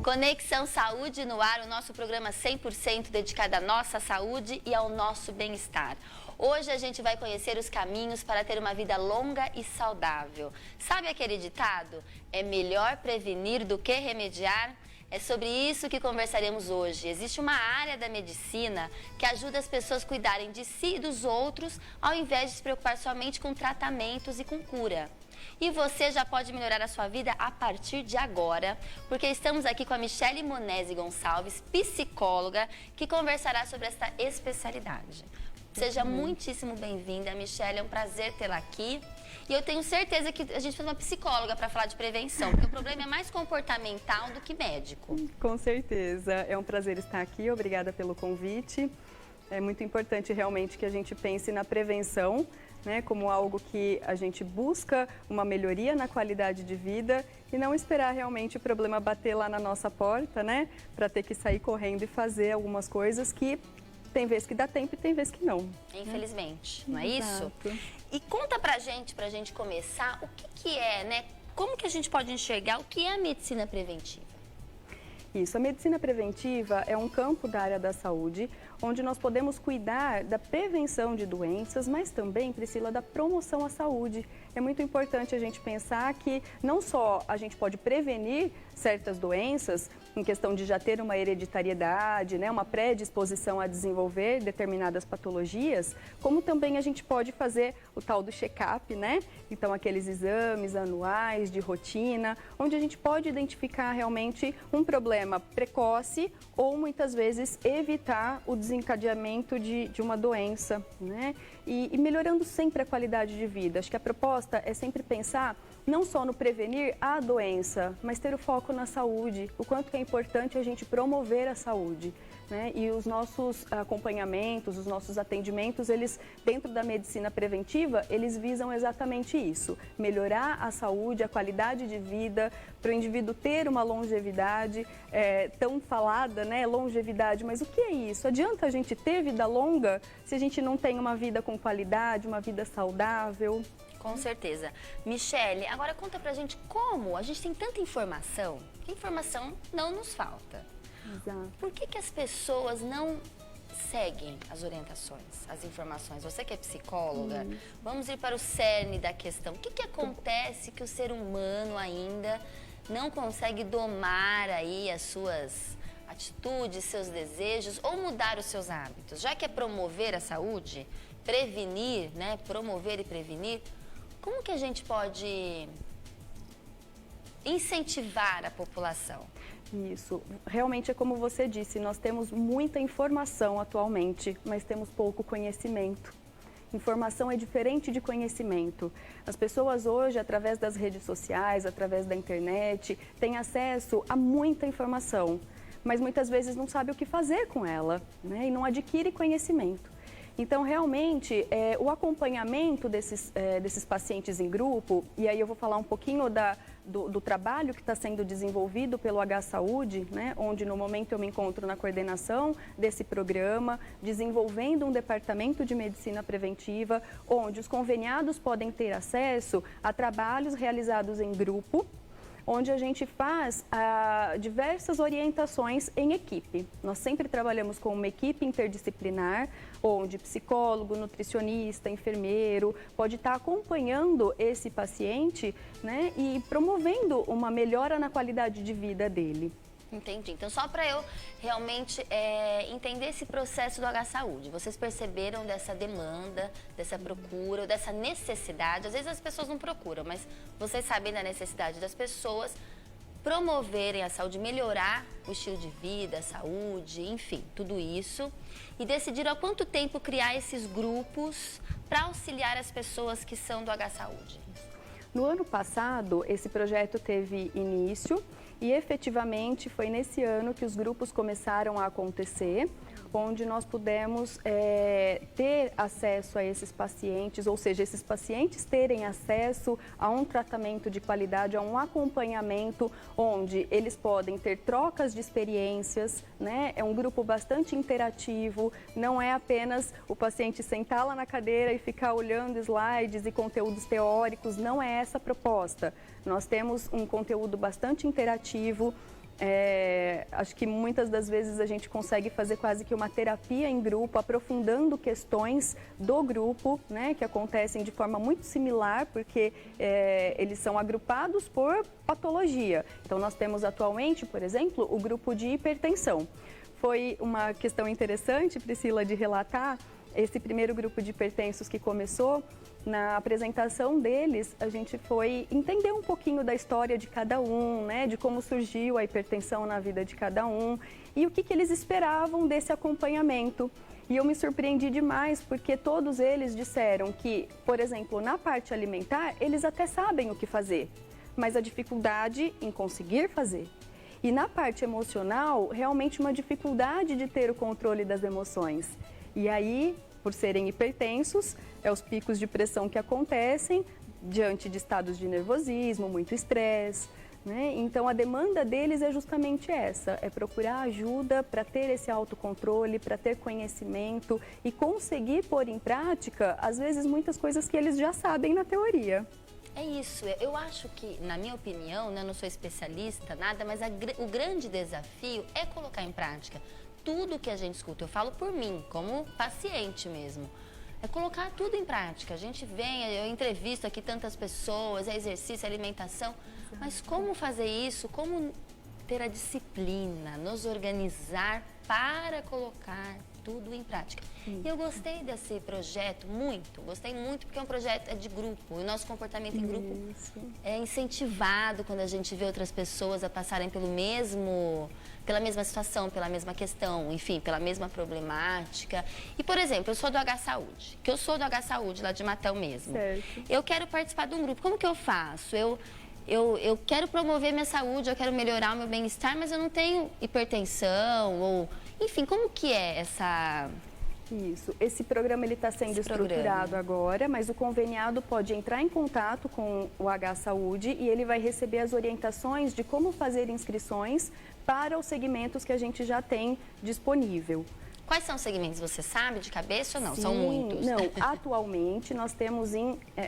Conexão Saúde no ar, o nosso programa 100% dedicado à nossa saúde e ao nosso bem-estar. Hoje a gente vai conhecer os caminhos para ter uma vida longa e saudável. Sabe aquele ditado? É melhor prevenir do que remediar? É sobre isso que conversaremos hoje. Existe uma área da medicina que ajuda as pessoas a cuidarem de si e dos outros, ao invés de se preocupar somente com tratamentos e com cura. E você já pode melhorar a sua vida a partir de agora, porque estamos aqui com a Michele Monese Gonçalves, psicóloga, que conversará sobre esta especialidade. Seja muitíssimo bem-vinda, Michele, é um prazer tê-la aqui. E eu tenho certeza que a gente precisa de uma psicóloga para falar de prevenção, porque o problema é mais comportamental do que médico. Com certeza, é um prazer estar aqui, obrigada pelo convite. É muito importante realmente que a gente pense na prevenção, né, como algo que a gente busca uma melhoria na qualidade de vida e não esperar realmente o problema bater lá na nossa porta, né, para ter que sair correndo e fazer algumas coisas que tem vezes que dá tempo e tem vezes que não. Infelizmente, não é Exato. isso? E conta pra gente começar, o que é, né, como que a gente pode enxergar o que é a medicina preventiva? Isso, a medicina preventiva é um campo da área da saúde, onde nós podemos cuidar da prevenção de doenças, mas também, Priscila, da promoção à saúde. É muito importante a gente pensar que não só a gente pode prevenir certas doenças, em questão de já ter uma hereditariedade, né, uma predisposição a desenvolver determinadas patologias, como também a gente pode fazer o tal do check-up, né? Então, aqueles exames anuais de rotina, onde a gente pode identificar realmente um problema precoce ou muitas vezes evitar o desencadeamento de uma doença, né? E melhorando sempre a qualidade de vida. Acho que a proposta é sempre pensar não só no prevenir a doença, mas ter o foco na saúde, o quanto que é importante a gente promover a saúde, né? E os nossos acompanhamentos, os nossos atendimentos, eles, dentro da medicina preventiva, eles visam exatamente isso, melhorar a saúde, a qualidade de vida, para o indivíduo ter uma longevidade, tão falada, né, longevidade, mas o que é isso? Adianta a gente ter vida longa se a gente não tem uma vida com qualidade, uma vida saudável? Com certeza. Michele, agora conta pra gente como a gente tem tanta informação, que informação não nos falta. Exato. Por que as pessoas não seguem as orientações, as informações? Você que é psicóloga, vamos ir para o cerne da questão. O que acontece que o ser humano ainda não consegue domar aí as suas atitudes, seus desejos ou mudar os seus hábitos? Já que é promover a saúde, prevenir, né, promover e prevenir, como que a gente pode incentivar a população? Isso, realmente é como você disse, nós temos muita informação atualmente, mas temos pouco conhecimento. Informação é diferente de conhecimento. As pessoas hoje, através das redes sociais, através da internet, têm acesso a muita informação, mas muitas vezes não sabem o que fazer com ela, né? E não adquire conhecimento. Então, realmente, o acompanhamento desses pacientes em grupo, e aí eu vou falar um pouquinho do trabalho que está sendo desenvolvido pelo H-Saúde, né, onde no momento eu me encontro na coordenação desse programa, desenvolvendo um departamento de medicina preventiva, onde os conveniados podem ter acesso a trabalhos realizados em grupo, onde a gente faz diversas orientações em equipe. Nós sempre trabalhamos com uma equipe interdisciplinar, onde psicólogo, nutricionista, enfermeiro pode estar acompanhando esse paciente, né, e promovendo uma melhora na qualidade de vida dele. Entendi. Então, só para eu realmente entender esse processo do H-Saúde, vocês perceberam dessa demanda, dessa procura, dessa necessidade? Às vezes as pessoas não procuram, mas vocês sabem da necessidade das pessoas promoverem a saúde, melhorar o estilo de vida, a saúde, enfim, tudo isso. E decidiram há quanto tempo criar esses grupos para auxiliar as pessoas que são do H-Saúde? No ano passado, esse projeto teve início e efetivamente foi nesse ano que os grupos começaram a acontecer, onde nós pudemos ter acesso a esses pacientes, ou seja, esses pacientes terem acesso a um tratamento de qualidade, a um acompanhamento, onde eles podem ter trocas de experiências, né? É um grupo bastante interativo, não é apenas o paciente sentar lá na cadeira e ficar olhando slides e conteúdos teóricos, não é essa a proposta. Nós temos um conteúdo bastante interativo, Acho que muitas das vezes a gente consegue fazer quase que uma terapia em grupo, aprofundando questões do grupo, né, que acontecem de forma muito similar, porque eles são agrupados por patologia. Então, nós temos atualmente, por exemplo, o grupo de hipertensão. Foi uma questão interessante, Priscila, de relatar. Esse primeiro grupo de hipertensos que começou, na apresentação deles, a gente foi entender um pouquinho da história de cada um, né, de como surgiu a hipertensão na vida de cada um e o que eles esperavam desse acompanhamento. E eu me surpreendi demais, porque todos eles disseram que, por exemplo, na parte alimentar, eles até sabem o que fazer, mas a dificuldade em conseguir fazer. E na parte emocional, realmente uma dificuldade de ter o controle das emoções. E aí, por serem hipertensos, os picos de pressão que acontecem diante de estados de nervosismo, muito estresse, né? Então, a demanda deles é justamente essa, é procurar ajuda para ter esse autocontrole, para ter conhecimento e conseguir pôr em prática, às vezes, muitas coisas que eles já sabem na teoria. É isso, eu acho que, na minha opinião, né, eu não sou especialista, nada, mas o grande desafio é colocar em prática tudo que a gente escuta. Eu falo por mim, como paciente mesmo. É colocar tudo em prática. A gente vem, eu entrevisto aqui tantas pessoas, é exercício, alimentação, mas como fazer isso? Como ter a disciplina, nos organizar para colocar tudo em prática. E eu gostei desse projeto gostei muito, porque é um projeto de grupo. O nosso comportamento em grupo é incentivado quando a gente vê outras pessoas a passarem pela mesma situação, pela mesma questão, enfim, pela mesma problemática. E, por exemplo, eu sou do H-Saúde, lá de Matão mesmo. Certo. Eu quero participar de um grupo. Como que eu faço? Eu quero promover minha saúde, eu quero melhorar o meu bem-estar, mas eu não tenho hipertensão ou... Enfim, como que é essa... Isso, esse programa está sendo estruturado agora, mas o conveniado pode entrar em contato com o H-Saúde e ele vai receber as orientações de como fazer inscrições para os segmentos que a gente já tem disponível. Quais são os segmentos? Você sabe de cabeça ou não? Sim, são muitos? Não, atualmente nós temos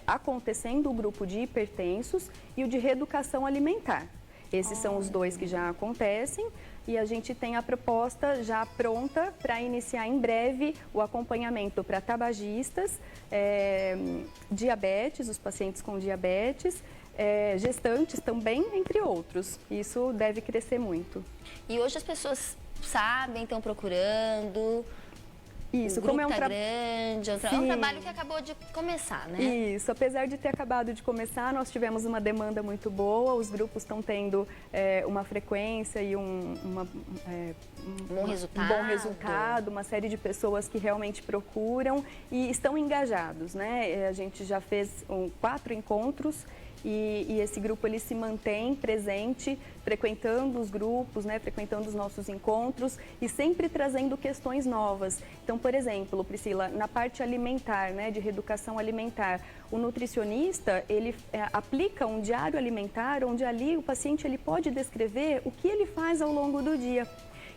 acontecendo o grupo de hipertensos e o de reeducação alimentar. Esses são os dois que já acontecem e a gente tem a proposta já pronta para iniciar em breve o acompanhamento para tabagistas, diabetes, os pacientes com diabetes, gestantes também, entre outros. Isso deve crescer muito. E hoje as pessoas sabem, estão procurando... Isso, como é um grande, é um trabalho que acabou de começar, né? Isso, apesar de ter acabado de começar, nós tivemos uma demanda muito boa, os grupos estão tendo uma frequência e um bom resultado, uma série de pessoas que realmente procuram e estão engajados, né? A gente já fez 4 encontros e esse grupo ele se mantém presente, frequentando os grupos, né, frequentando os nossos encontros e sempre trazendo questões novas. Então, por exemplo, Priscila, na parte alimentar, né, de reeducação alimentar, o nutricionista ele aplica um diário alimentar onde ali o paciente ele pode descrever o que ele faz ao longo do dia.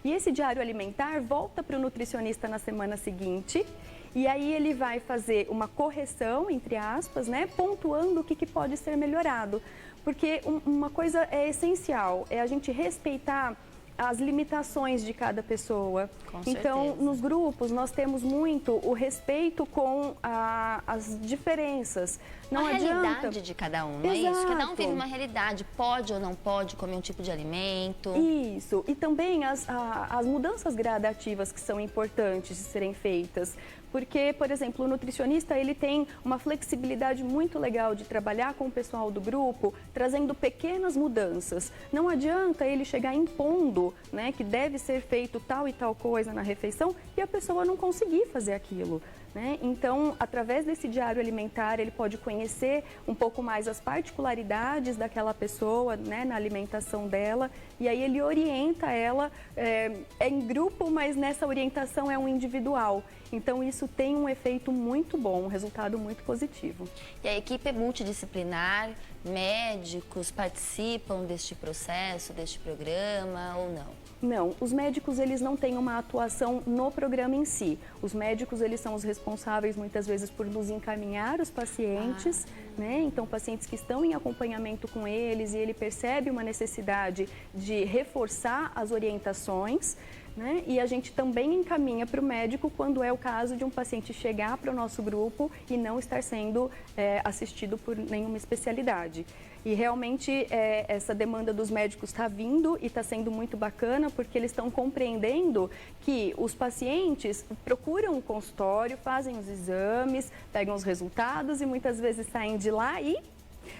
E esse diário alimentar volta para o nutricionista na semana seguinte. E aí ele vai fazer uma correção, entre aspas, né, pontuando o que pode ser melhorado. Porque uma coisa é essencial, é a gente respeitar as limitações de cada pessoa. Então, nos grupos, nós temos muito o respeito com as diferenças. Não adianta... realidade de cada um, não é isso? Cada um vive uma realidade, pode ou não pode comer um tipo de alimento. Isso, e também as mudanças gradativas que são importantes de serem feitas. Porque, por exemplo, o nutricionista ele tem uma flexibilidade muito legal de trabalhar com o pessoal do grupo, trazendo pequenas mudanças. Não adianta ele chegar impondo, né, que deve ser feito tal e tal coisa na refeição e a pessoa não conseguir fazer aquilo. Né? Então, através desse diário alimentar, ele pode conhecer um pouco mais as particularidades daquela pessoa, né, na alimentação dela, e aí ele orienta ela, em grupo, mas nessa orientação é um individual. Então, isso tem um efeito muito bom, um resultado muito positivo. E a equipe é multidisciplinar, médicos participam deste processo, deste programa ou não? Não, os médicos eles não têm uma atuação no programa em si. Os médicos eles são os responsáveis muitas vezes por nos encaminhar os pacientes, né? Então pacientes que estão em acompanhamento com eles e ele percebe uma necessidade de reforçar as orientações, né? E a gente também encaminha para o médico quando é o caso de um paciente chegar para o nosso grupo e não estar sendo assistido por nenhuma especialidade. E realmente essa demanda dos médicos está vindo e está sendo muito bacana porque eles estão compreendendo que os pacientes procuram o consultório, fazem os exames, pegam os resultados e muitas vezes saem de lá e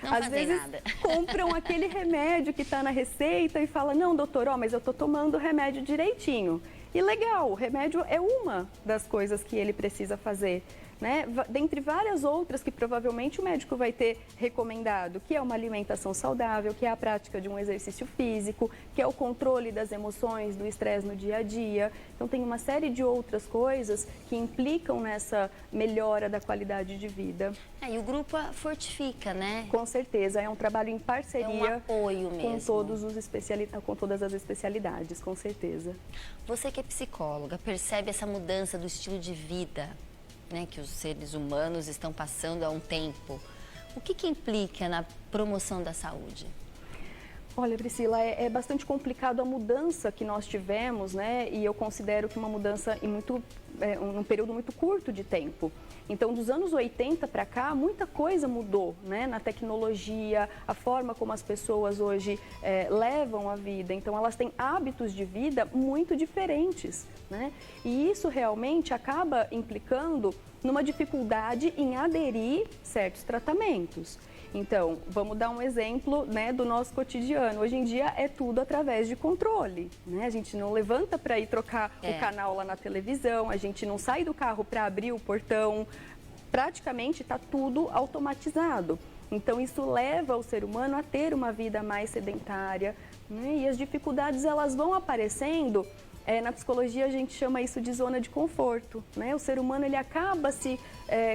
não às vezes nada. Compram aquele remédio que está na receita e falam, não, doutor, mas eu estou tomando o remédio direitinho. E legal, o remédio é uma das coisas que ele precisa fazer, né? Dentre várias outras que provavelmente o médico vai ter recomendado, que é uma alimentação saudável, que é a prática de um exercício físico, que é o controle das emoções, do estresse no dia a dia. Então tem uma série de outras coisas que implicam nessa melhora da qualidade de vida. E o grupo fortifica, né? Com certeza, é um trabalho em parceria, é um apoio mesmo. Com todas as especialidades, com certeza. Você que é psicóloga, percebe essa mudança do estilo de vida, né, que os seres humanos estão passando há um tempo. O que implica na promoção da saúde? Olha, Priscila, é bastante complicado a mudança que nós tivemos, né? E eu considero que uma mudança em um período muito curto de tempo. Então, dos anos 80 para cá, muita coisa mudou, né? Na tecnologia, a forma como as pessoas hoje levam a vida. Então, elas têm hábitos de vida muito diferentes, né? E isso realmente acaba implicando numa dificuldade em aderir certos tratamentos. Então, vamos dar um exemplo, né, do nosso cotidiano. Hoje em dia é tudo através de controle, né? A gente não levanta para ir trocar o canal lá na televisão, a gente não sai do carro para abrir o portão. Praticamente está tudo automatizado. Então, isso leva o ser humano a ter uma vida mais sedentária, né? E as dificuldades elas vão aparecendo. Na psicologia, a gente chama isso de zona de conforto, né? O ser humano ele acaba se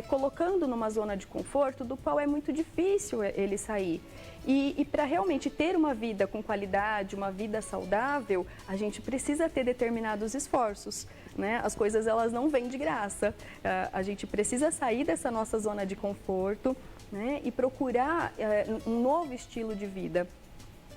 colocando numa zona de conforto do qual é muito difícil ele sair. E para realmente ter uma vida com qualidade, uma vida saudável, a gente precisa ter determinados esforços, né? As coisas elas não vêm de graça. A gente precisa sair dessa nossa zona de conforto, né? E procurar um novo estilo de vida.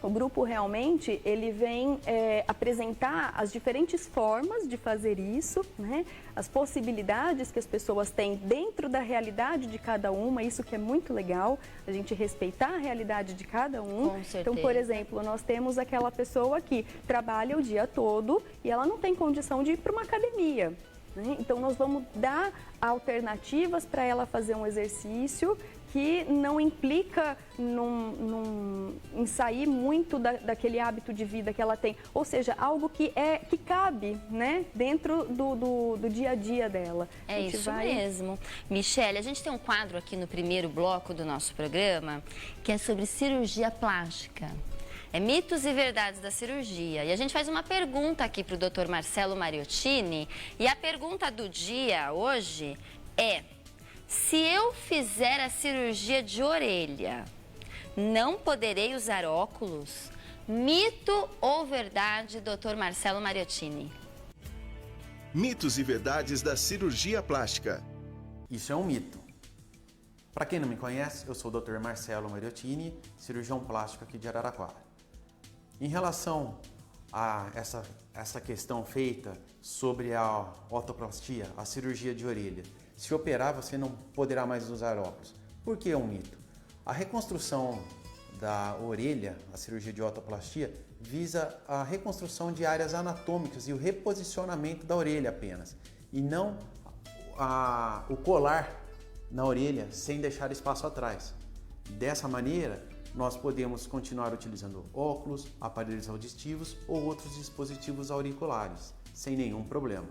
O grupo realmente ele vem apresentar as diferentes formas de fazer isso, né? As possibilidades que as pessoas têm dentro da realidade de cada uma, isso que é muito legal, a gente respeitar a realidade de cada um. Com certeza. Então, por exemplo, nós temos aquela pessoa que trabalha o dia todo e ela não tem condição de ir para uma academia. Então, nós vamos dar alternativas para ela fazer um exercício que não implica em sair muito daquele hábito de vida que ela tem. Ou seja, algo que cabe, né, dentro do dia a dia dela. É isso mesmo. Michele, a gente tem um quadro aqui no primeiro bloco do nosso programa que é sobre cirurgia plástica. É mitos e verdades da cirurgia. E a gente faz uma pergunta aqui para o Dr. Marcelo Mariottini. E a pergunta do dia hoje é: se eu fizer a cirurgia de orelha, não poderei usar óculos? Mito ou verdade, Dr. Marcelo Mariottini? Mitos e verdades da cirurgia plástica. Isso é um mito. Para quem não me conhece, eu sou o Dr. Marcelo Mariottini, cirurgião plástico aqui de Araraquara. Em relação a essa questão feita sobre a otoplastia, a cirurgia de orelha, se operar você não poderá mais usar óculos. Por que é um mito? A reconstrução da orelha, a cirurgia de otoplastia, visa a reconstrução de áreas anatômicas e o reposicionamento da orelha apenas, e não o colar na orelha sem deixar espaço atrás. Dessa maneira, nós podemos continuar utilizando óculos, aparelhos auditivos ou outros dispositivos auriculares, sem nenhum problema.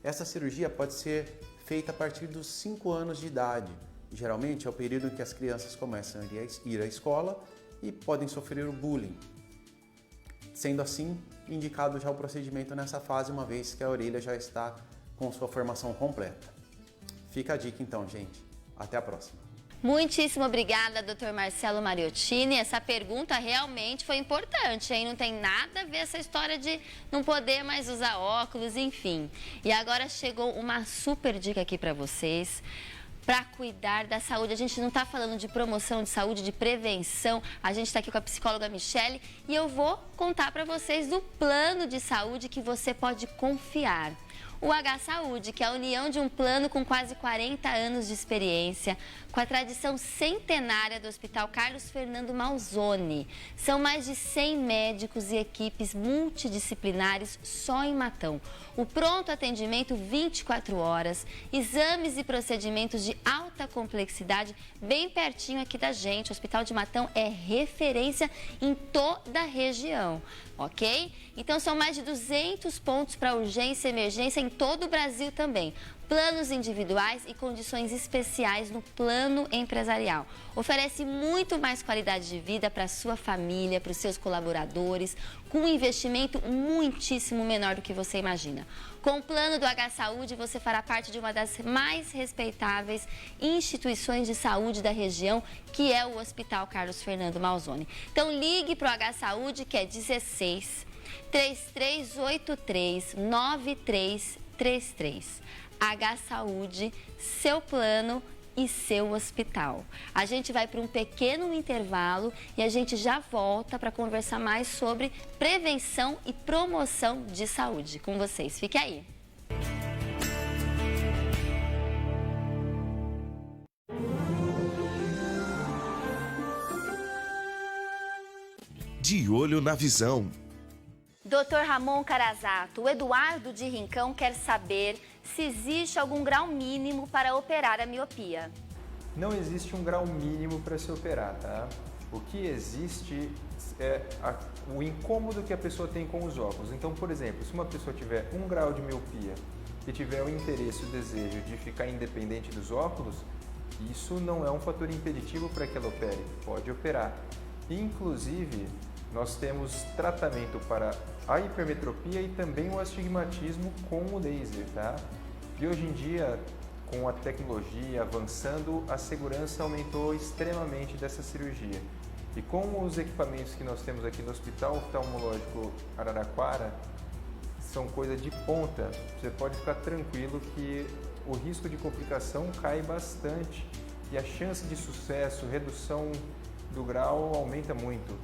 Essa cirurgia pode ser feita a partir dos 5 anos de idade. Geralmente é o período em que as crianças começam a ir à escola e podem sofrer o bullying. Sendo assim, indicado já o procedimento nessa fase, uma vez que a orelha já está com sua formação completa. Fica a dica então, gente. Até a próxima. Muitíssimo obrigada, Dr. Marcelo Mariottini. Essa pergunta realmente foi importante, hein? Não tem nada a ver essa história de não poder mais usar óculos, enfim. E agora chegou uma super dica aqui para vocês. Para cuidar da saúde. A gente não está falando de promoção de saúde, de prevenção. A gente está aqui com a psicóloga Michele e eu vou contar para vocês do plano de saúde que você pode confiar. O H-Saúde, que é a união de um plano com quase 40 anos de experiência, com a tradição centenária do Hospital Carlos Fernando Malzone. São mais de 100 médicos e equipes multidisciplinares só em Matão. O pronto atendimento 24 horas, exames e procedimentos de alta complexidade bem pertinho aqui da gente. O Hospital de Matão é referência em toda a região, ok? Então são mais de 200 pontos para urgência e emergência em todo o Brasil também. Planos individuais e condições especiais no plano empresarial. Oferece muito mais qualidade de vida para a sua família, para os seus colaboradores, com um investimento muitíssimo menor do que você imagina. Com o plano do H-Saúde, você fará parte de uma das mais respeitáveis instituições de saúde da região, que é o Hospital Carlos Fernando Malzone. Então ligue para o H-Saúde, que é 16 3383 9333. H-Saúde, seu plano e seu hospital. A gente vai para um pequeno intervalo e a gente já volta para conversar mais sobre prevenção e promoção de saúde com vocês. Fique aí. De olho na visão. Dr. Ramon Carazato, o Eduardo de Rincão quer saber se existe algum grau mínimo para operar a miopia. Não existe um grau mínimo para se operar, tá? O que existe é o incômodo que a pessoa tem com os óculos. Então, por exemplo, se uma pessoa tiver 1 grau de miopia e tiver o interesse e o desejo de ficar independente dos óculos, isso não é um fator impeditivo para que ela opere, pode operar. Inclusive, nós temos tratamento para a hipermetropia e também o astigmatismo com o laser, tá? E hoje em dia, com a tecnologia avançando, a segurança aumentou extremamente dessa cirurgia. E com os equipamentos que nós temos aqui no Hospital Oftalmológico Araraquara, são coisa de ponta. Você pode ficar tranquilo que o risco de complicação cai bastante e a chance de sucesso, redução do grau aumenta muito.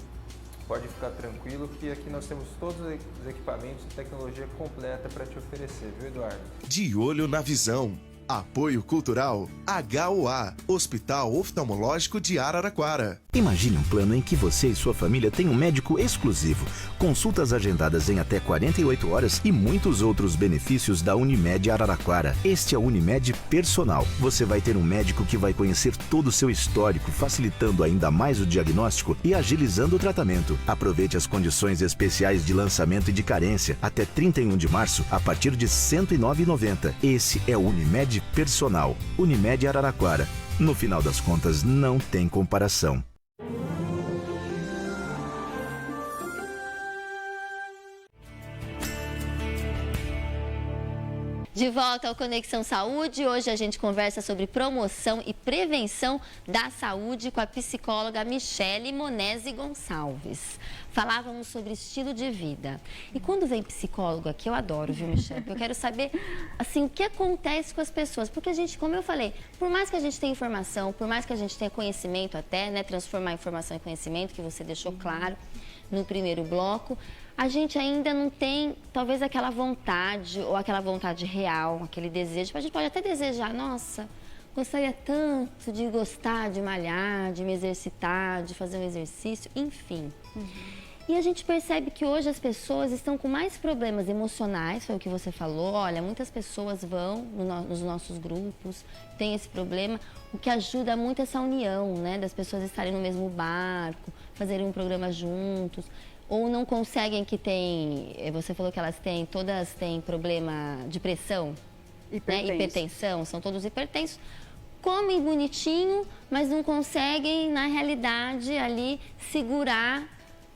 Pode ficar tranquilo que aqui nós temos todos os equipamentos e tecnologia completa para te oferecer, viu, Eduardo? De olho na visão. Apoio Cultural HOA, Hospital Oftalmológico de Araraquara. Imagine um plano em que você e sua família têm um médico exclusivo, consultas agendadas em até 48 horas e muitos outros benefícios da Unimed Araraquara. Este é o Unimed Personal. Você vai ter um médico que vai conhecer todo o seu histórico, facilitando ainda mais o diagnóstico e agilizando o tratamento. Aproveite as condições especiais de lançamento e de carência até 31 de março, a partir de R$ 109,90. Esse é o Unimed Personal. Unimed Araraquara. No final das contas, não tem comparação. De volta ao Conexão Saúde, hoje a gente conversa sobre promoção e prevenção da saúde com a psicóloga Michele Monese Gonçalves. Falávamos sobre estilo de vida. E quando vem psicólogo aqui, eu adoro, viu, Michele? Porque eu quero saber, assim, o que acontece com as pessoas. Porque a gente, como eu falei, por mais que a gente tenha informação, por mais que a gente tenha conhecimento até, né, transformar informação em conhecimento, que você deixou claro no primeiro bloco, a gente ainda não tem, talvez, aquela vontade, ou aquela vontade real, aquele desejo. A gente pode até desejar, nossa, gostaria tanto de gostar de malhar, de me exercitar, de fazer um exercício, enfim. E a gente percebe que hoje as pessoas estão com mais problemas emocionais, foi o que você falou. Olha, muitas pessoas vão nos nossos grupos, tem esse problema, o que ajuda muito essa união, né? Das pessoas estarem no mesmo barco, fazerem um programa juntos. Ou não conseguem que tem, você falou que elas têm, todas têm problema de pressão, né? Hipertensão, são todos hipertensos. Comem bonitinho, mas não conseguem, na realidade, ali segurar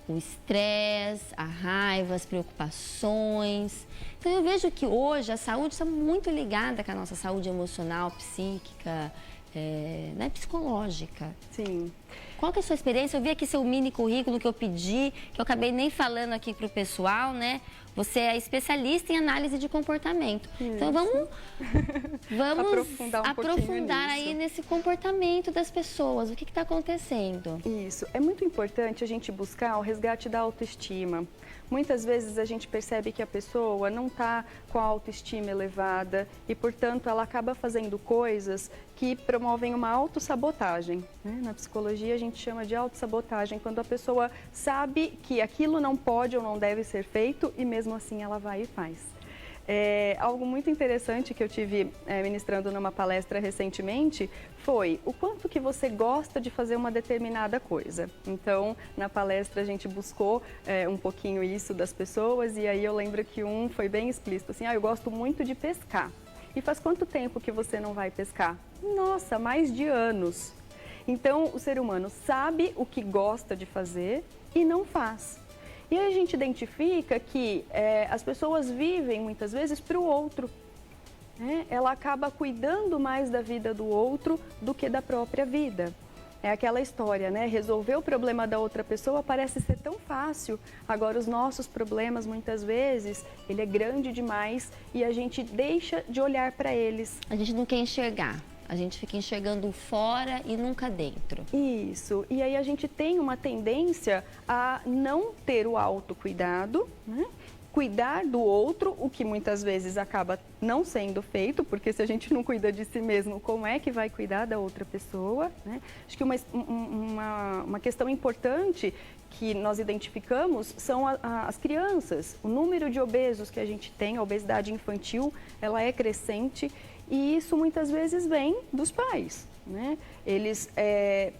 o estresse, a raiva, as preocupações. Então eu vejo que hoje a saúde está muito ligada com a nossa saúde emocional, psíquica, né, psicológica. Sim. Qual que é a sua experiência? Eu vi aqui seu mini currículo que eu pedi, que eu acabei nem falando aqui para o pessoal, né? Você é especialista em análise de comportamento. Isso. Então vamos aprofundar aí nesse comportamento das pessoas. O que está acontecendo? Isso. É muito importante a gente buscar o resgate da autoestima. Muitas vezes a gente percebe que a pessoa não está com a autoestima elevada e, portanto, ela acaba fazendo coisas que promovem uma autossabotagem, né? Na psicologia a gente chama de autossabotagem, quando a pessoa sabe que aquilo não pode ou não deve ser feito e mesmo assim ela vai e faz. Algo muito interessante que eu tive ministrando numa palestra recentemente foi o quanto que você gosta de fazer uma determinada coisa. Então, na palestra a gente buscou um pouquinho isso das pessoas e aí eu lembro que um foi bem explícito, assim, eu gosto muito de pescar. E faz quanto tempo que você não vai pescar? Nossa, mais de anos. Então, o ser humano sabe o que gosta de fazer e não faz. E aí a gente identifica que as pessoas vivem muitas vezes para o outro. Né? Ela acaba cuidando mais da vida do outro do que da própria vida. É aquela história, né? Resolver o problema da outra pessoa parece ser tão fácil. Agora, os nossos problemas, muitas vezes, ele é grande demais e a gente deixa de olhar para eles. A gente não quer enxergar. A gente fica enxergando fora e nunca dentro. Isso. E aí a gente tem uma tendência a não ter o autocuidado, né? Cuidar do outro, o que muitas vezes acaba não sendo feito, porque se a gente não cuida de si mesmo, como é que vai cuidar da outra pessoa? Né? Acho que uma questão importante que nós identificamos são as crianças. O número de obesos que a gente tem, a obesidade infantil, ela é crescente e isso muitas vezes vem dos pais. Né? Eles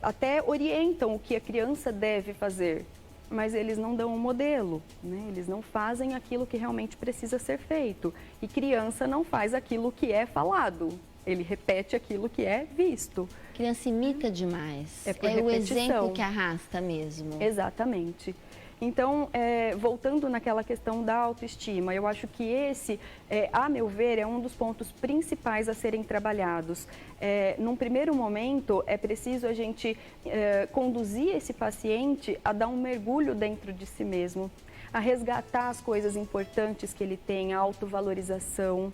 até orientam o que a criança deve fazer, mas eles não dão um modelo, né? Eles não fazem aquilo que realmente precisa ser feito. E criança não faz aquilo que é falado, ele repete aquilo que é visto. Criança imita demais. É o exemplo que arrasta mesmo. Exatamente. Então, voltando naquela questão da autoestima, eu acho que esse, a meu ver, é um dos pontos principais a serem trabalhados. Num primeiro momento, é preciso a gente conduzir esse paciente a dar um mergulho dentro de si mesmo, a resgatar as coisas importantes que ele tem, a autovalorização,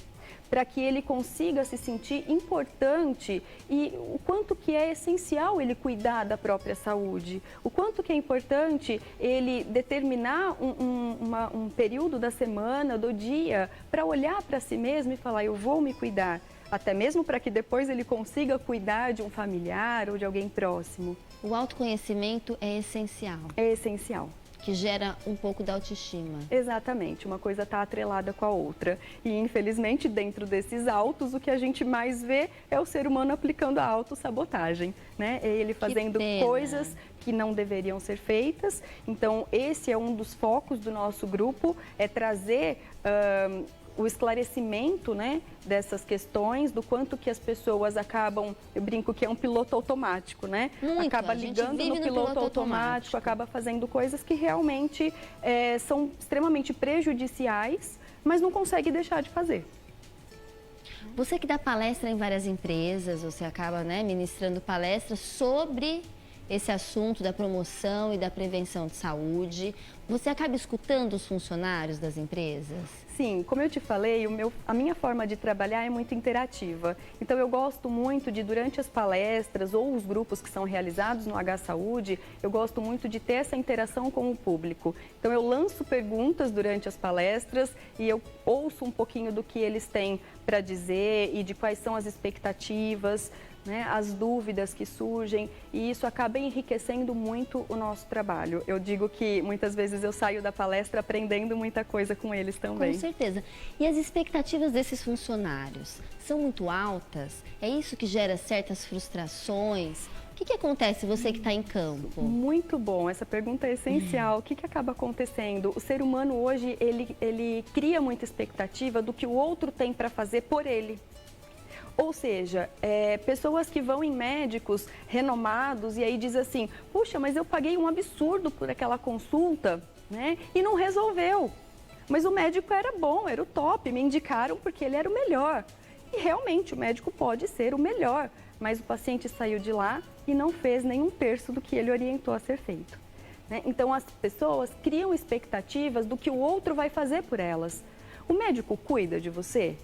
para que ele consiga se sentir importante e o quanto que é essencial ele cuidar da própria saúde, o quanto que é importante ele determinar um período da semana, do dia, para olhar para si mesmo e falar, eu vou me cuidar, até mesmo para que depois ele consiga cuidar de um familiar ou de alguém próximo. O autoconhecimento é essencial. É essencial. Que gera um pouco da autoestima. Exatamente, uma coisa está atrelada com a outra. E, infelizmente, dentro desses autos, o que a gente mais vê é o ser humano aplicando a autossabotagem, né? É ele fazendo coisas que não deveriam ser feitas. Então, esse é um dos focos do nosso grupo, é trazer o esclarecimento, né, dessas questões, do quanto que as pessoas acabam, eu brinco que é um piloto automático, né? Muito, acaba ligando no piloto automático, acaba fazendo coisas que realmente são extremamente prejudiciais, mas não consegue deixar de fazer. Você que dá palestra em várias empresas, você acaba, né, ministrando palestras sobre esse assunto da promoção e da prevenção de saúde. Você acaba escutando os funcionários das empresas? Sim, como eu te falei, a minha forma de trabalhar é muito interativa. Então, eu gosto muito de, durante as palestras ou os grupos que são realizados no H-Saúde, eu gosto muito de ter essa interação com o público. Então, eu lanço perguntas durante as palestras e eu ouço um pouquinho do que eles têm para dizer e de quais são as expectativas, né, as dúvidas que surgem, e isso acaba enriquecendo muito o nosso trabalho. Eu digo que muitas vezes eu saio da palestra aprendendo muita coisa com eles também. Com certeza. E as expectativas desses funcionários são muito altas? É isso que gera certas frustrações? O que acontece você que está em campo? Muito bom, essa pergunta é essencial. O que acaba acontecendo? O ser humano hoje, ele cria muita expectativa do que o outro tem para fazer por ele. Ou seja, pessoas que vão em médicos renomados e aí dizem assim, puxa, mas eu paguei um absurdo por aquela consulta, né? E não resolveu. Mas o médico era bom, era o top, me indicaram porque ele era o melhor. E realmente o médico pode ser o melhor, mas o paciente saiu de lá e não fez nenhum terço do que ele orientou a ser feito. Né? Então, as pessoas criam expectativas do que o outro vai fazer por elas. O médico cuida de você?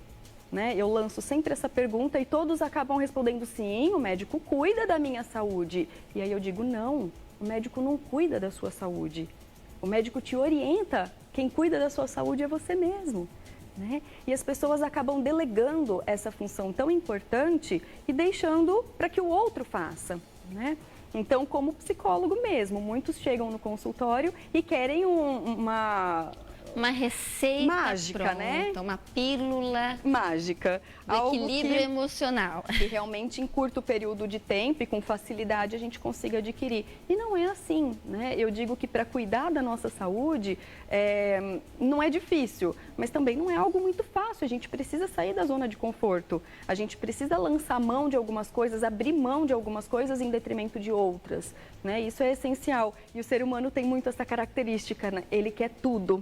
Né? Eu lanço sempre essa pergunta e todos acabam respondendo sim, o médico cuida da minha saúde. E aí eu digo, não, o médico não cuida da sua saúde. O médico te orienta, quem cuida da sua saúde é você mesmo. Né? E as pessoas acabam delegando essa função tão importante e deixando para que o outro faça. Né? Então, como psicólogo mesmo, muitos chegam no consultório e querem uma receita mágica, pronta, né? Uma pílula mágica. Do equilíbrio emocional. Que realmente em curto período de tempo e com facilidade a gente consiga adquirir. E não é assim, né? Eu digo que para cuidar da nossa saúde não é difícil, mas também não é algo muito fácil. A gente precisa sair da zona de conforto. A gente precisa lançar mão de algumas coisas, abrir mão de algumas coisas em detrimento de outras, né? Isso é essencial. E o ser humano tem muito essa característica, né? Ele quer tudo.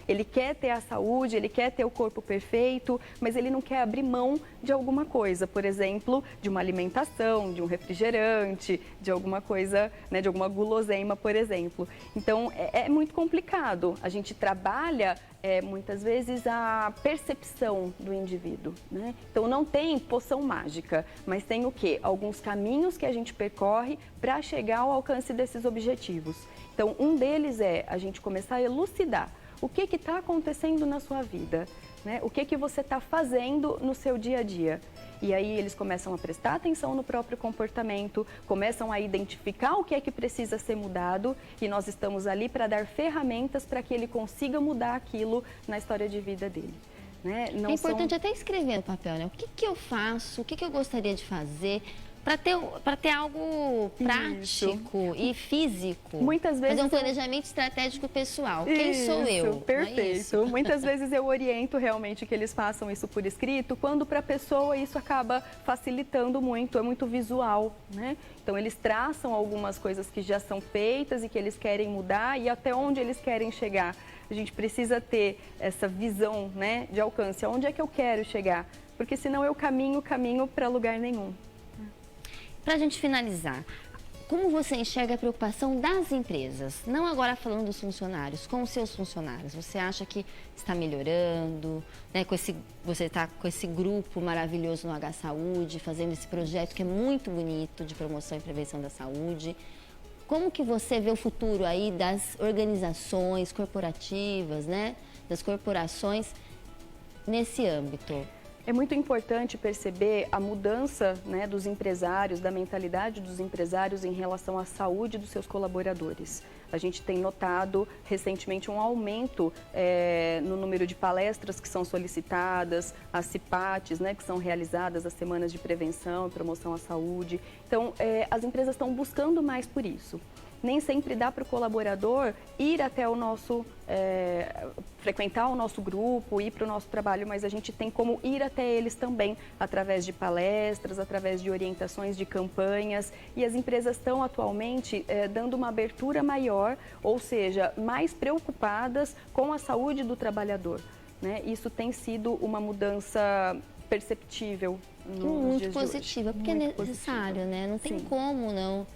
Ele quer ter a saúde, ele quer ter o corpo perfeito, mas ele não quer abrir mão de alguma coisa, por exemplo, de uma alimentação, de um refrigerante, de alguma coisa, né, de alguma guloseima, por exemplo. Então, é muito complicado. A gente trabalha, muitas vezes, a percepção do indivíduo, né? Então, não tem poção mágica, mas tem o quê? Alguns caminhos que a gente percorre para chegar ao alcance desses objetivos. Então, um deles é a gente começar a elucidar o que está acontecendo na sua vida, né? O que você está fazendo no seu dia a dia. E aí eles começam a prestar atenção no próprio comportamento, começam a identificar o que é que precisa ser mudado e nós estamos ali para dar ferramentas para que ele consiga mudar aquilo na história de vida dele. Né? É importante até escrever no papel, né? O que eu faço, o que eu gostaria de fazer, para ter algo prático e físico. Muitas vezes fazer um planejamento estratégico pessoal. Quem sou eu? Perfeito. Não é isso? Muitas vezes eu oriento realmente que eles façam isso por escrito, quando para a pessoa isso acaba facilitando muito, é muito visual, né? Então eles traçam algumas coisas que já são feitas e que eles querem mudar e até onde eles querem chegar. A gente precisa ter essa visão, né, de alcance. Aonde é que eu quero chegar? Porque senão eu caminho para lugar nenhum. Para a gente finalizar, como você enxerga a preocupação das empresas? Não agora falando dos funcionários, com os seus funcionários. Você acha que está melhorando? Né, você está com esse grupo maravilhoso no H Saúde, fazendo esse projeto que é muito bonito de promoção e prevenção da saúde. Como que você vê o futuro aí das organizações corporativas, né, das corporações nesse âmbito? É muito importante perceber a mudança, né, dos empresários, da mentalidade dos empresários em relação à saúde dos seus colaboradores. A gente tem notado recentemente um aumento no número de palestras que são solicitadas, as CIPATs, né, que são realizadas, as semanas de prevenção e promoção à saúde. Então, as empresas estão buscando mais por isso. Nem sempre dá para o colaborador ir até o nosso, frequentar o nosso grupo, ir para o nosso trabalho, mas a gente tem como ir até eles também, através de palestras, através de orientações de campanhas. E as empresas estão atualmente dando uma abertura maior, ou seja, mais preocupadas com a saúde do trabalhador. Né? Isso tem sido uma mudança perceptível nos muito dias positiva, porque muito é necessário, né? Não tem Sim. como não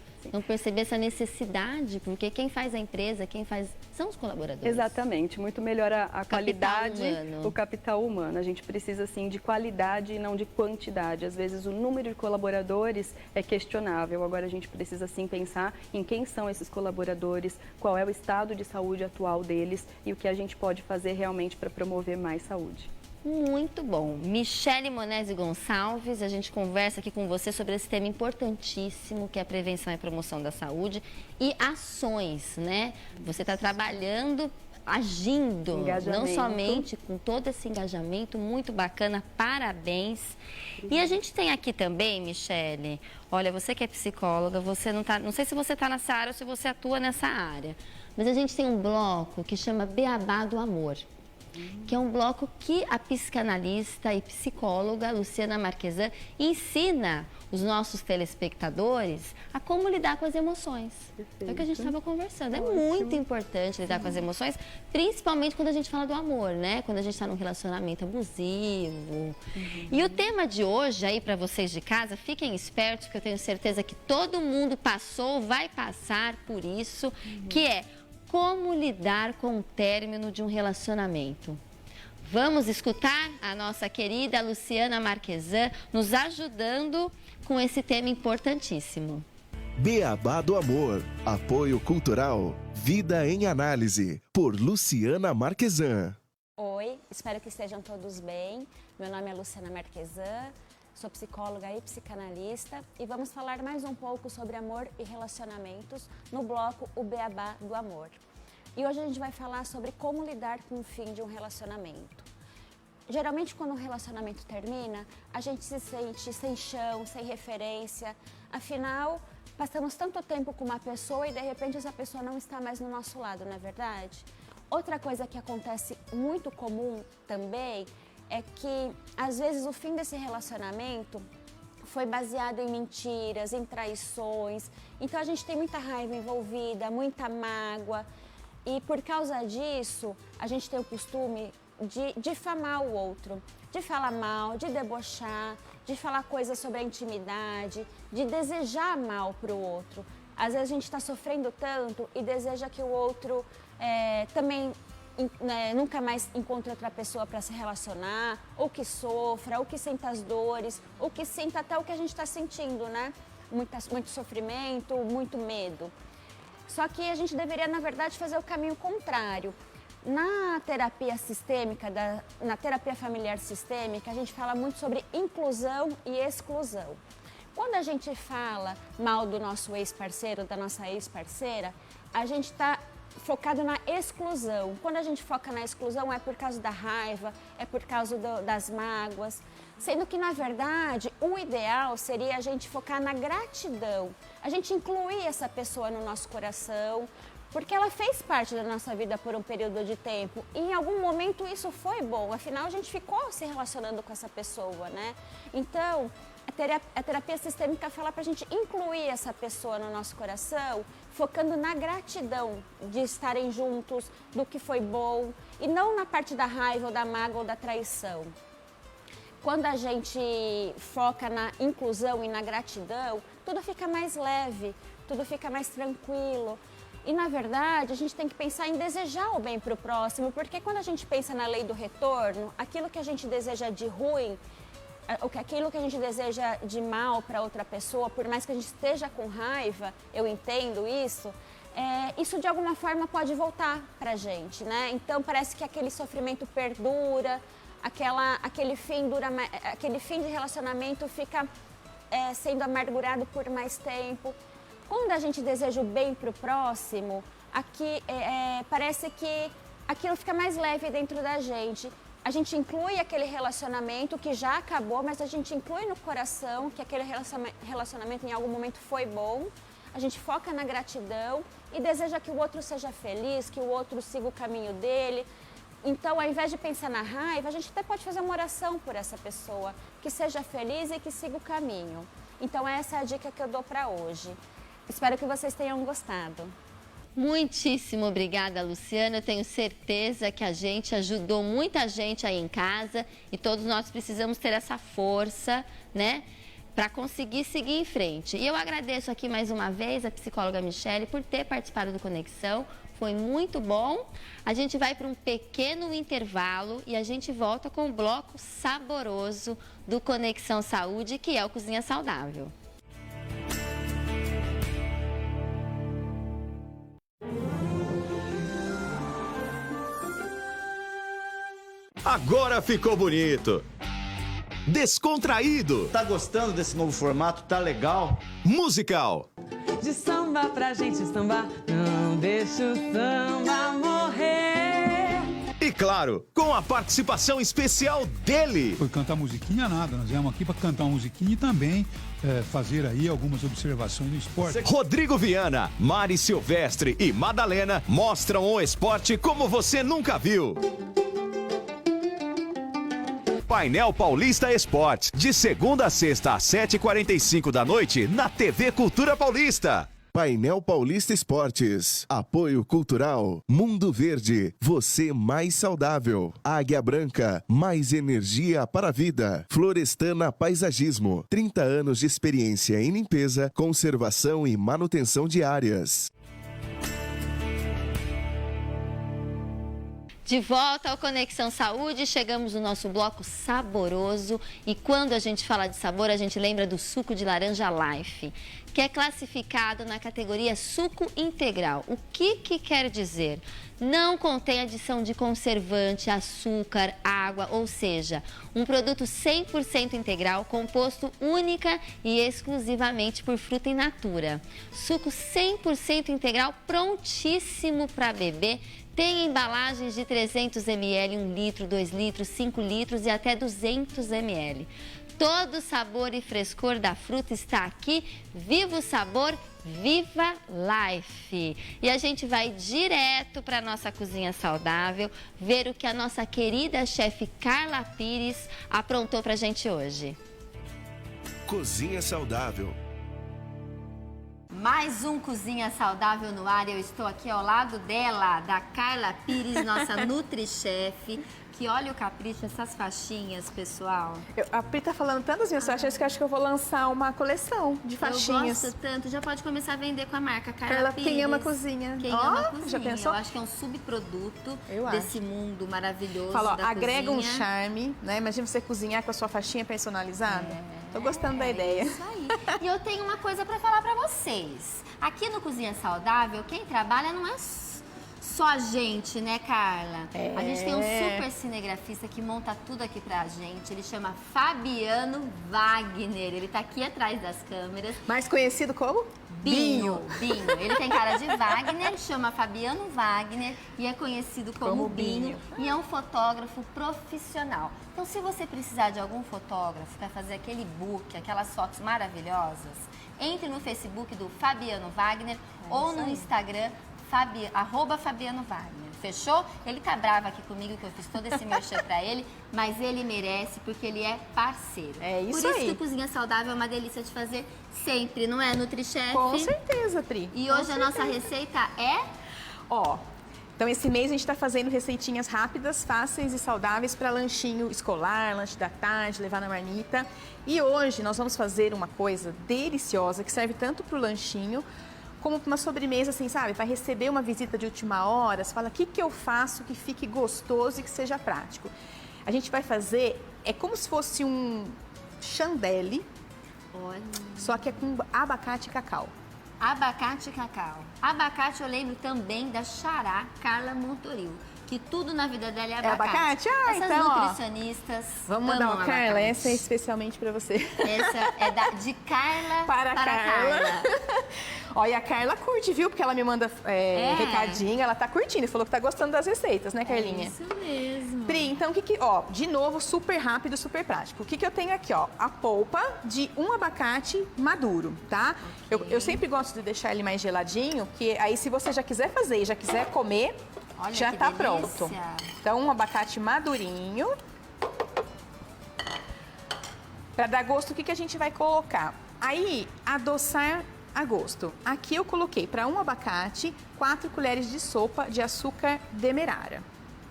perceber essa necessidade, porque quem faz a empresa, quem faz são os colaboradores. Exatamente, muito melhora a qualidade, humano. o capital humano. A gente precisa, sim, de qualidade e não de quantidade. Às vezes o número de colaboradores é questionável. Agora a gente precisa, sim, pensar em quem são esses colaboradores, qual é o estado de saúde atual deles e o que a gente pode fazer realmente para promover mais saúde. Muito bom. Michele Monese Gonçalves, a gente conversa aqui com você sobre esse tema importantíssimo, que é a prevenção e promoção da saúde e ações, né? Você está trabalhando, agindo, não somente com todo esse engajamento, muito bacana, parabéns. E a gente tem aqui também, Michele, olha, você que é psicóloga, você não sei se você está nessa área ou se você atua nessa área, mas a gente tem um bloco que chama Beabá do Amor. que é um bloco que a psicanalista e psicóloga Luciana Marquesan ensina os nossos telespectadores a como lidar com as emoções. Perfeito. É o que a gente estava conversando. É Ótimo. muito importante lidar com as emoções, principalmente quando a gente fala do amor, né? Quando a gente está num relacionamento abusivo. E o tema de hoje aí para vocês de casa, fiquem espertos, que eu tenho certeza que todo mundo passou, vai passar por isso, que é como lidar com o término de um relacionamento. Vamos escutar a nossa querida Luciana Marquesan nos ajudando com esse tema importantíssimo. Beabá do Amor, apoio cultural, Vida em Análise, por Luciana Marquesan. Oi, espero que estejam todos bem. Meu nome é Luciana Marquesan, sou psicóloga e psicanalista e vamos falar mais um pouco sobre amor e relacionamentos no bloco O Beabá do Amor. E hoje a gente vai falar sobre como lidar com o fim de um relacionamento. Geralmente, quando um relacionamento termina, a gente se sente sem chão, sem referência. Afinal, passamos tanto tempo com uma pessoa e de repente essa pessoa não está mais no nosso lado, não é verdade? Outra coisa que acontece muito comum também é que, às vezes, o fim desse relacionamento foi baseado em mentiras, em traições. Então, a gente tem muita raiva envolvida, muita mágoa. E por causa disso, a gente tem o costume de difamar o outro, de falar mal, de debochar, de falar coisas sobre a intimidade, de desejar mal para o outro. Às vezes a gente está sofrendo tanto e deseja que o outro também nunca mais encontre outra pessoa para se relacionar, ou que sofra, ou que sinta as dores, ou que sinta até o que a gente está sentindo, né? Muito sofrimento, muito medo. Só que a gente deveria, na verdade, fazer o caminho contrário. Na terapia sistêmica, na terapia familiar sistêmica, a gente fala muito sobre inclusão e exclusão. Quando a gente fala mal do nosso ex-parceiro, da nossa ex-parceira, a gente está focado na exclusão. Quando a gente foca na exclusão é por causa da raiva, é por causa das mágoas. Sendo que, na verdade, o ideal seria a gente focar na gratidão. A gente incluir essa pessoa no nosso coração, porque ela fez parte da nossa vida por um período de tempo. E em algum momento isso foi bom, afinal a gente ficou se relacionando com essa pessoa, né? Então, a terapia sistêmica fala pra gente incluir essa pessoa no nosso coração, focando na gratidão de estarem juntos, do que foi bom, e não na parte da raiva, ou da mágoa, ou da traição. Quando a gente foca na inclusão e na gratidão, tudo fica mais leve, tudo fica mais tranquilo. E, na verdade, a gente tem que pensar em desejar o bem para o próximo, porque quando a gente pensa na lei do retorno, aquilo que a gente deseja de ruim, aquilo que a gente deseja de mal para outra pessoa, por mais que a gente esteja com raiva, eu entendo isso, isso de alguma forma pode voltar para a gente, né? Então, parece que aquele sofrimento perdura, aquele fim de relacionamento fica sendo amargurado por mais tempo. Quando a gente deseja o bem para o próximo, parece que aquilo fica mais leve dentro da gente. A gente inclui aquele relacionamento que já acabou, mas a gente inclui no coração que aquele relacionamento em algum momento foi bom. A gente foca na gratidão e deseja que o outro seja feliz, que o outro siga o caminho dele. Então, ao invés de pensar na raiva, a gente até pode fazer uma oração por essa pessoa, que seja feliz e que siga o caminho. Então, essa é a dica que eu dou para hoje. Espero que vocês tenham gostado. Muitíssimo obrigada, Luciana. Eu tenho certeza que a gente ajudou muita gente aí em casa e todos nós precisamos ter essa força, né, para conseguir seguir em frente. E eu agradeço aqui mais uma vez a psicóloga Michele por ter participado do Conexão. Foi muito bom. A gente vai para um pequeno intervalo e a gente volta com o bloco saboroso do Conexão Saúde, que é o Cozinha Saudável. Agora ficou bonito. Descontraído. Tá gostando desse novo formato? Tá legal? Musical. De samba pra gente sambar, não deixa o samba morrer. E claro, com a participação especial dele. Foi cantar musiquinha nada, nós viemos aqui para cantar uma musiquinha e também fazer aí algumas observações do esporte. Rodrigo Viana, Mari Silvestre e Madalena mostram o esporte como você nunca viu. Painel Paulista Esportes, de segunda a sexta às 7h45 da noite, na TV Cultura Paulista. Painel Paulista Esportes. Apoio Cultural. Mundo Verde. Você mais saudável. Águia Branca. Mais energia para a vida. Florestana Paisagismo. 30 anos de experiência em limpeza, conservação e manutenção de áreas. De volta ao Conexão Saúde, chegamos no nosso bloco saboroso e quando a gente fala de sabor, a gente lembra do suco de laranja Life, que é classificado na categoria suco integral. O que quer dizer? Não contém adição de conservante, açúcar, água, ou seja, um produto 100% integral, composto única e exclusivamente por fruta in natura. Suco 100% integral, prontíssimo para beber. Tem embalagens de 300 ml, 1 litro, 2 litros, 5 litros e até 200 ml. Todo o sabor e frescor da fruta está aqui. Viva o sabor, viva Life! E a gente vai direto para a nossa cozinha saudável, ver o que a nossa querida chefe Carla Pires aprontou para a gente hoje. Cozinha Saudável. Mais um Cozinha Saudável no ar. Eu estou aqui ao lado dela, da Carla Pires, nossa Nutri-chefe. Que olha o capricho, essas faixinhas, pessoal. A Pri tá falando tantas minhas faixinhas que eu acho que eu vou lançar uma coleção de faixinhas. Eu gosto tanto. Já pode começar a vender com a marca Carla Pires. Quem ama cozinha. Quem ama cozinha. Já pensou? Eu acho que é um subproduto desse mundo maravilhoso. Fala, da agrega cozinha. Um charme, né? Imagina você cozinhar com a sua faixinha personalizada. Tô gostando da ideia. Isso aí. E eu tenho uma coisa para falar para vocês. Aqui no Cozinha Saudável, quem trabalha não é só a gente, né, Carla? A gente tem um super cinegrafista que monta tudo aqui pra gente. Ele chama Fabiano Wagner. Ele tá aqui atrás das câmeras. Mais conhecido como? Binho. Ele tem cara de Wagner, chama Fabiano Wagner e é conhecido como Binho. E é um fotógrafo profissional. Então, se você precisar de algum fotógrafo para fazer aquele book, aquelas fotos maravilhosas, entre no Facebook do Fabiano Wagner ou no Instagram, @Fabiano Wagner. Fechou? Ele tá bravo aqui comigo que eu fiz todo esse merchan pra ele, mas ele merece porque ele é parceiro. É isso aí. Por isso que Cozinha Saudável é uma delícia de fazer sempre, não é, Nutri-chefe? Com certeza, Pri. E hoje a nossa receita é? Então esse mês a gente está fazendo receitinhas rápidas, fáceis e saudáveis para lanchinho escolar, lanche da tarde, levar na marmita. E hoje nós vamos fazer uma coisa deliciosa que serve tanto para o lanchinho como uma sobremesa, assim, sabe? Vai receber uma visita de última hora, você fala, o que eu faço que fique gostoso e que seja prático? A gente vai fazer, é como se fosse um chandelle, só que é com abacate e cacau. Abacate e cacau. Abacate eu lembro também da Xará Carla Montoril, que tudo na vida dela é abacate. Essas então, nutricionistas vamos mandar o Carla, essa é especialmente para você. Essa é de Carla para Carla. Olha, a Carla curte, viu? Porque ela me manda recadinho, ela tá curtindo. Falou que tá gostando das receitas, né, Carlinha? É isso mesmo. Pri, então de novo, super rápido, super prático. O que eu tenho aqui, ó? A polpa de um abacate maduro, tá? Okay. Eu sempre gosto de deixar ele mais geladinho, que aí se você já quiser fazer e já quiser comer, olha, já tá delícia. Pronto. Então, um abacate madurinho. Para dar gosto, o que a gente vai colocar? Aí, adoçar a gosto. Aqui eu coloquei para um abacate 4 colheres de sopa de açúcar demerara,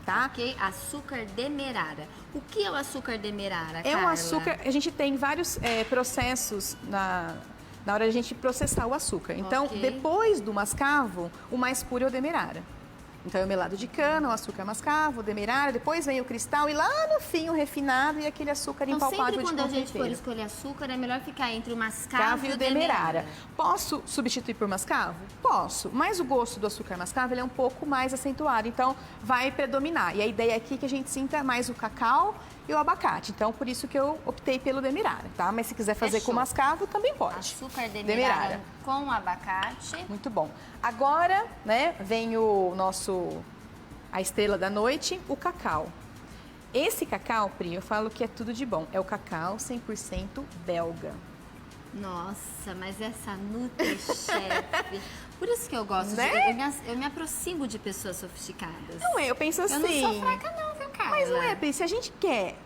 tá? Ok, açúcar demerara. O que é o açúcar demerara, Carla? É um açúcar, a gente tem vários processos na hora de a gente processar o açúcar. Então, depois do mascavo, o mais puro é o demerara. Então, é o melado de cana, o açúcar mascavo, o demerara, depois vem o cristal e lá no fim o refinado e aquele açúcar empalpado de sempre quando a gente for escolher açúcar, é melhor ficar entre o mascavo e o demerara. Posso substituir por mascavo? Posso, mas o gosto do açúcar mascavo ele é um pouco mais acentuado, então vai predominar. E a ideia aqui é que a gente sinta mais o cacau e o abacate. Então, por isso que eu optei pelo demerara, tá? Mas se quiser fazer com mascavo, também pode. Açúcar demerara com abacate. Muito bom. Agora, né, vem a estrela da noite, o cacau. Esse cacau, Pri, eu falo que é tudo de bom. É o cacau 100% belga. Nossa, mas essa Nutri-chefe... Por isso que eu gosto, né? Eu me aproximo de pessoas sofisticadas. Não é, eu penso assim... Eu não sou fraca não, viu, Carla? Mas não é, Pri, se a gente quer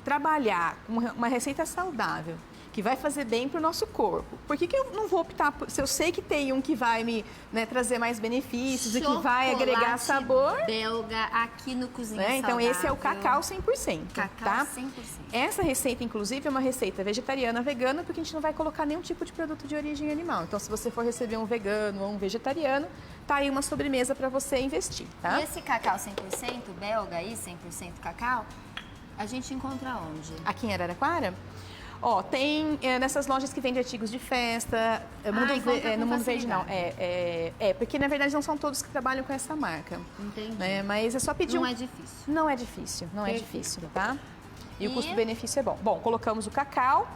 trabalhar uma receita saudável, que vai fazer bem para o nosso corpo, por que eu não vou optar por, se eu sei que tem um que vai me trazer mais benefícios e que vai agregar sabor? Belga aqui no Cozinha Saudável. Então esse é o cacau 100%. Cacau tá? 100%. Essa receita, inclusive, é uma receita vegetariana, vegana, porque a gente não vai colocar nenhum tipo de produto de origem animal. Então, se você for receber um vegano ou um vegetariano, tá aí uma sobremesa para você investir, tá? E esse cacau 100% belga aí, 100% cacau, a gente encontra onde? Aqui em Araraquara? Ó, tem nessas lojas que vendem artigos de festa, no Mundo Verde não. Porque na verdade não são todos que trabalham com essa marca. Entendi. Né? Mas é só pedir Não é difícil. Não é difícil, não Perfeito. é difícil, tá? E o custo-benefício é bom. Bom, colocamos o cacau.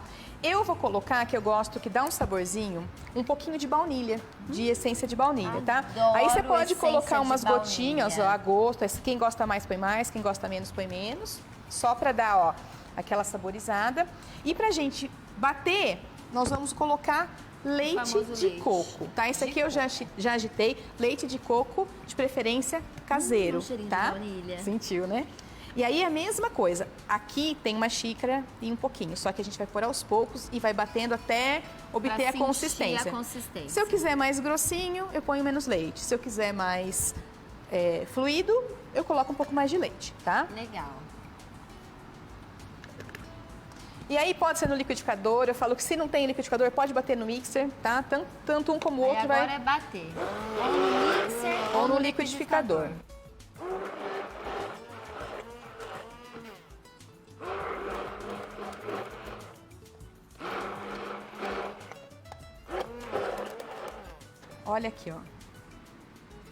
Eu vou colocar, que eu gosto que dá um saborzinho, um pouquinho de baunilha, de essência de baunilha, tá? Aí você pode colocar umas gotinhas, ó, a gosto. Quem gosta mais põe mais, quem gosta menos põe menos. Só pra dar, ó, aquela saborizada. E pra gente bater, nós vamos colocar leite de coco, tá? Esse aqui eu já agitei. Leite de coco, de preferência caseiro, um cheirinho tá? de baunilha. Sentiu, né? E aí a mesma coisa. Aqui tem uma xícara e um pouquinho, só que a gente vai pôr aos poucos e vai batendo até obter a consistência. Se eu quiser mais grossinho, eu ponho menos leite. Se eu quiser mais fluido, eu coloco um pouco mais de leite, tá? Legal. E aí pode ser no liquidificador, eu falo que se não tem liquidificador, pode bater no mixer, tá? Tanto um como o outro vai... Agora é bater. Ou no mixer ou no liquidificador. Olha aqui, ó.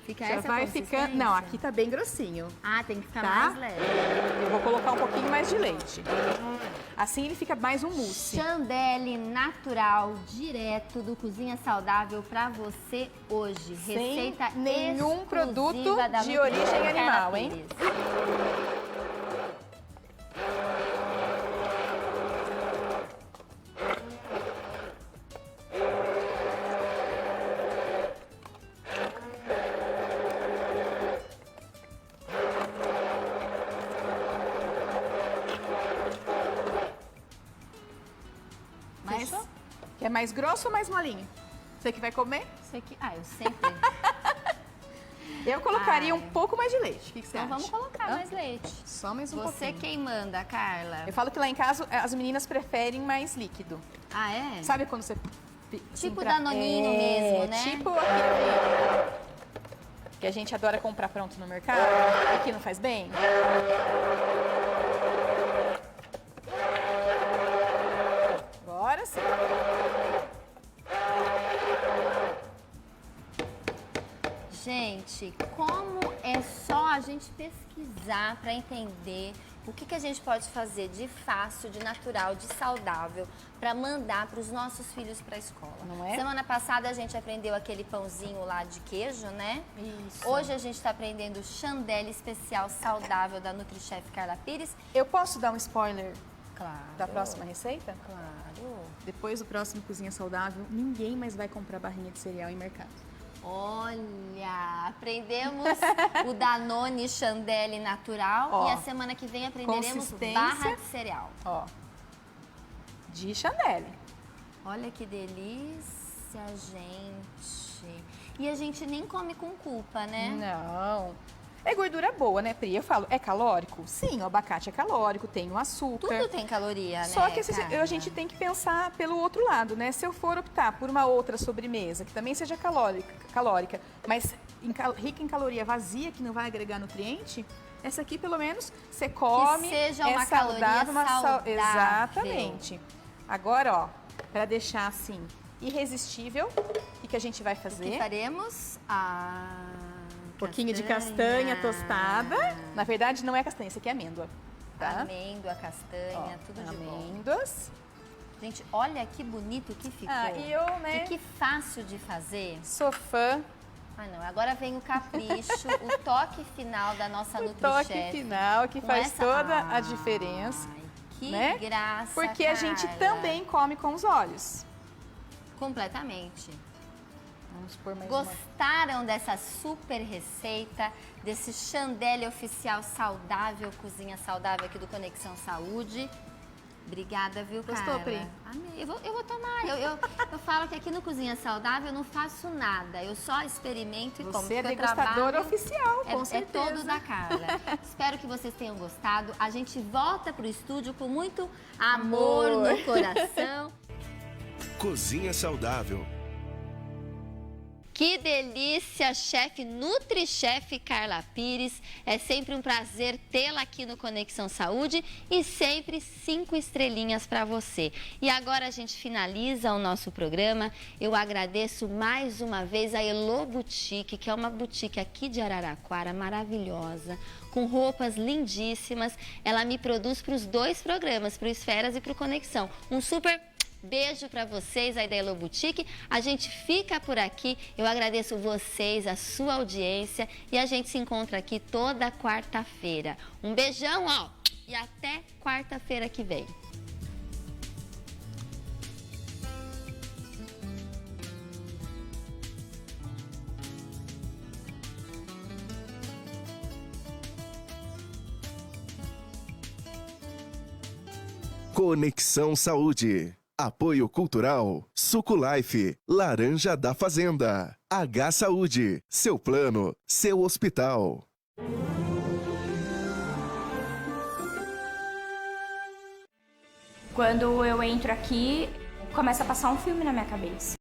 Fica já essa vai ficando. Não, aqui tá bem grossinho. Ah, tem que ficar tá? mais leve. Eu vou colocar um pouquinho mais de leite. Assim ele fica mais um mousse. Chandelle natural, direto do Cozinha Saudável pra você hoje. Sem Receita nenhum produto da de origem animal, hein? Quer mais grosso ou mais molinho? Você que vai comer? Você que... eu sempre. Eu colocaria um pouco mais de leite. O que você acha? Então vamos colocar mais leite. Só mais um pouquinho. Você quem manda, Carla? Eu falo que lá em casa as meninas preferem mais líquido. Ah, é? Sabe quando você... Tipo danoninho mesmo, né? Tipo aquele que a gente adora comprar pronto no mercado e que não faz bem. Agora sim. Gente, como é só a gente pesquisar para entender o que a gente pode fazer de fácil, de natural, de saudável para mandar para os nossos filhos para a escola. Não é? Semana passada a gente aprendeu aquele pãozinho lá de queijo, né? Isso. Hoje a gente está aprendendo o Chandelle especial saudável da NutriChef Carla Pires. Eu posso dar um spoiler? Claro. Da próxima receita? Claro. Depois do próximo Cozinha Saudável, ninguém mais vai comprar barrinha de cereal em mercado. Olha, aprendemos o Danone Chandelle natural. Ó, e a semana que vem aprenderemos consistência, barra de cereal. Ó, de Chandelle. Olha que delícia, gente. E a gente nem come com culpa, né? Não. É gordura boa, né, Pri? Eu falo, é calórico? Sim, o abacate é calórico, tem o açúcar. Tudo tem caloria, né? Só que a gente tem que pensar pelo outro lado, né? Se eu for optar por uma outra sobremesa, que também seja calórica, mas rica em caloria vazia, que não vai agregar nutriente, essa aqui, pelo menos, você come, que seja uma saudável, saudável. Exatamente. Agora, ó, para deixar assim, irresistível, o que a gente vai fazer? O que faremos? Um pouquinho de castanha tostada. Na verdade, não é castanha, isso aqui é amêndoa. Tá? Amêndoa, castanha, tudo de bom. Amêndoas. Gente, olha que bonito que ficou. E eu, né? E que fácil de fazer. Sou fã. Não, agora vem o capricho, o toque final da nossa NutriChef. O toque final que faz toda a diferença. Que né? graça, porque a gente também come com os olhos. Completamente. Vamos pôr mais Gostaram dessa super receita, desse Chandelle oficial saudável, cozinha saudável aqui do Conexão Saúde? Obrigada, viu, Gostou, Carla? Pri? Amei. Eu vou tomar. Eu falo que aqui no Cozinha Saudável eu não faço nada. Eu só experimento e como. Você é degustadora oficial, com certeza. É todo da Carla. Espero que vocês tenham gostado. A gente volta pro estúdio com muito amor no coração. Cozinha Saudável. Que delícia, chefe NutriChef Carla Pires. É sempre um prazer tê-la aqui no Conexão Saúde e sempre 5 estrelinhas para você. E agora a gente finaliza o nosso programa. Eu agradeço mais uma vez a Elo Boutique, que é uma boutique aqui de Araraquara, maravilhosa, com roupas lindíssimas. Ela me produz para os 2 programas, para o Esferas e para o Conexão. Um super beijo para vocês aí da Elo Boutique. A gente fica por aqui. Eu agradeço vocês, a sua audiência. E a gente se encontra aqui toda quarta-feira. Um beijão, ó. E até quarta-feira que vem. Conexão Saúde. Apoio Cultural, Suculife, Laranja da Fazenda, H Saúde, seu plano, seu hospital. Quando eu entro aqui, começa a passar um filme na minha cabeça.